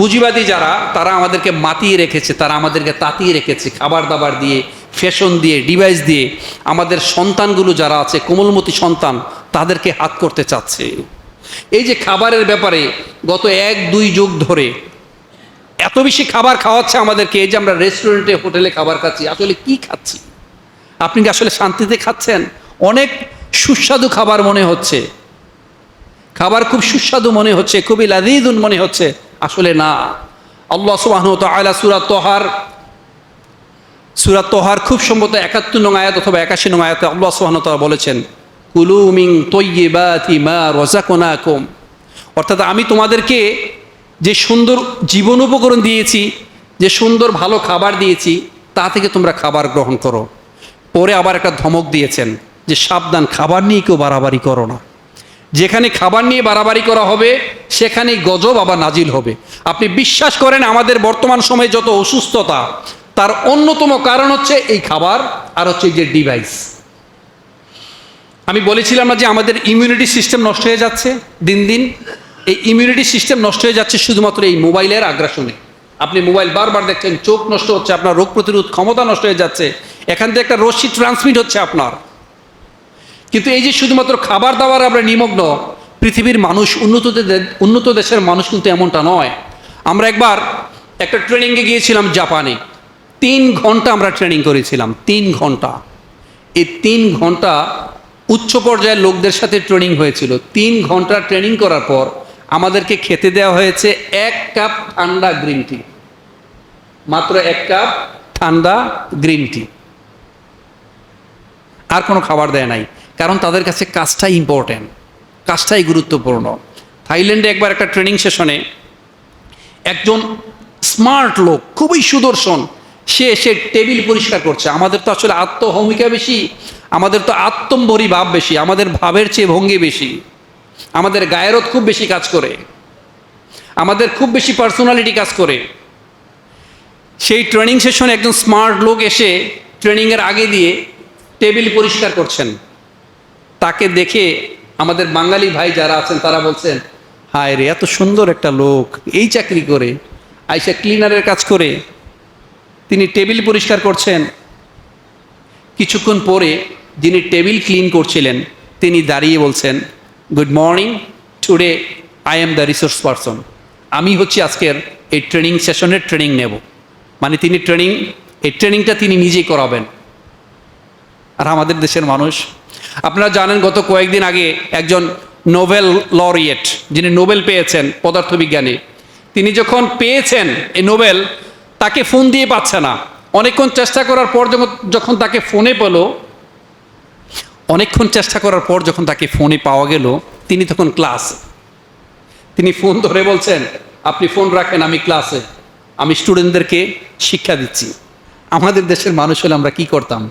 পুঁজিবাদী যারা, তারা আমাদেরকে মাতিয়ে রেখেছে, তারা আমাদেরকে তাতিয়ে রেখেছে খাবার দাবার দিয়ে, ফ্যাশন দিয়ে, ডিভাইস দিয়ে। আমাদের সন্তানগুলো যারা আছে, কোমলমতি সন্তান, তাদেরকে হাত করতে চাচ্ছে। এই যে খাবারের ব্যাপারে গত 1-2 যুগ ধরে এত বেশি খাবার খাওয়াচ্ছে আমাদেরকে, এই যে আমরা রেস্টুরেন্টে হোটেলে খাবার খাচ্ছি, আসলে কি খাচ্ছি? আপনি কি আসলে শান্তিতে খাচ্ছেন? অনেক সুস্বাদু খাবার মনে হচ্ছে, খাবার খুব সুস্বাদু মনে হচ্ছে, খুবই লাযীযুন মনে হচ্ছে, আসলে না। আল্লাহ সুবহানাহু ওয়া তাআলা সূরা তোহার খুব সম্ভবত ৭১ নং আয়াত অথবা ৮১ নং আয়াতে আল্লাহ সুবহানাহু ওয়া তাআলা বলেছেন, কুলু মিন তাইয়্যিবাতি মা রাযাকনাকুম, অর্থাৎ আমি তোমাদেরকে যে সুন্দর জীবন উপকরণ দিয়েছি, যে সুন্দর ভালো খাবার দিয়েছি, তা থেকে তোমরা খাবার গ্রহণ করো। পরে আবার একটা ধমক দিয়েছেন যে সাবধান, খাবার নিয়ে কেউ বাড়াবাড়ি করো না। যেখানে খাবার নিয়ে বাড়াবাড়ি করা হবে সেখানেই গজব আবার নাজিল হবে। আপনি বিশ্বাস করেন, আমাদের বর্তমান সময়ে যত অসুস্থতা, তার অন্যতম কারণ হচ্ছে এই খাবার আর হচ্ছে এই যে ডিভাইস। আমি বলেছিলাম না যে আমাদের ইমিউনিটি সিস্টেম নষ্ট হয়ে যাচ্ছে দিন দিন। এই ইমিউনিটি সিস্টেম নষ্ট হয়ে যাচ্ছে শুধুমাত্র এই মোবাইলের আগ্রাসনে। আপনি মোবাইল বারবার দেখছেন, চোখ নষ্ট হচ্ছে, আপনার রোগ প্রতিরোধ ক্ষমতা নষ্ট হয়ে যাচ্ছে, এখান থেকে একটা রশ্মি ট্রান্সমিট হচ্ছে আপনার। কিন্তু এই যে শুধুমাত্র খাবার দাবার আমরা নিমগ্ন, পৃথিবীর মানুষ, উন্নত দেশের মানুষ কিন্তু এমনটা নয়। আমরা একবার একটা ট্রেনিংয়ে গিয়েছিলাম জাপানে, 3 ঘন্টা আমরা ট্রেনিং করেছিলাম, 3 ঘন্টা। এই 3 ঘন্টা উচ্চ পর্যায়ের লোকদের সাথে ট্রেনিং হয়েছিল। 3 ঘন্টা ট্রেনিং করার পর আমাদেরকে খেতে দেওয়া হয়েছে 1 কাপ ঠান্ডা গ্রিন টি, মাত্র 1 কাপ ঠান্ডা গ্রিন টি, আর কোনো খাবার দেয় নাই। কারণ তাদের কাছে কাজটাই ইম্পর্টেন্ট, কাজটাই গুরুত্বপূর্ণ। থাইল্যান্ডে একবার একটা ট্রেনিং সেশনে একজন স্মার্ট লোক, খুবই সুদর্শন, সে এসে টেবিল পরিষ্কার করছে। আমাদের তো আসলে আত্মহমিকা বেশি, আমাদের তো আত্মম্বরী ভাব বেশি, আমাদের ভাবের চেয়ে ভঙ্গি বেশি, আমাদের গায়রত খুব বেশি কাজ করে, আমাদের খুব বেশি পার্সোনালিটি কাজ করে। সেই ট্রেনিং সেশনে একজন স্মার্ট লোক এসে ট্রেনিংয়ের আগে দিয়ে টেবিল পরিষ্কার করছেন। তাকে দেখে আমাদের বাঙালি ভাই যারা আছেন তারা বলছেন, হায় রে, এত সুন্দর একটা লোক, এই চাকরি করে, আইসা ক্লিনারের কাজ করে তিনি টেবিল পরিষ্কার করছেন। কিছুক্ষণ পরে যিনি টেবিল ক্লিন করছিলেন তিনি দাঁড়িয়ে বলছেন, good morning, today I am the resource person. আমি হচ্ছি আজকের এই ট্রেনিং সেশনের ট্রেনিং নেব। মানে তিনি এই ট্রেনিংটা তিনি নিজেই করাবেন। আর আমাদের দেশের মানুষ, আপনারা জানেন গত কয়েকদিন আগে একজন নোবেল লরিয়েট, যিনি নোবেল পেয়েছেন পদার্থবিজ্ঞানে, তিনি যখন পেয়েছেন এই নোবেল, তাকে ফোন দিয়ে পাচ্ছে না। অনেকক্ষণ চেষ্টা করার পর যখন তাকে ফোনে পেল, অনেকক্ষণ চেষ্টা করার পর যখন তাকে ফোনে পাওয়া গেল, তিনি তখন ক্লাসে। তিনি ফোন ধরে বলছেন, আপনি ফোন রাখেন, আমি ক্লাসে, আমি স্টুডেন্টদেরকে শিক্ষা দিচ্ছি। আমাদের দেশের মানুষ হলে আমরা কি করতাম?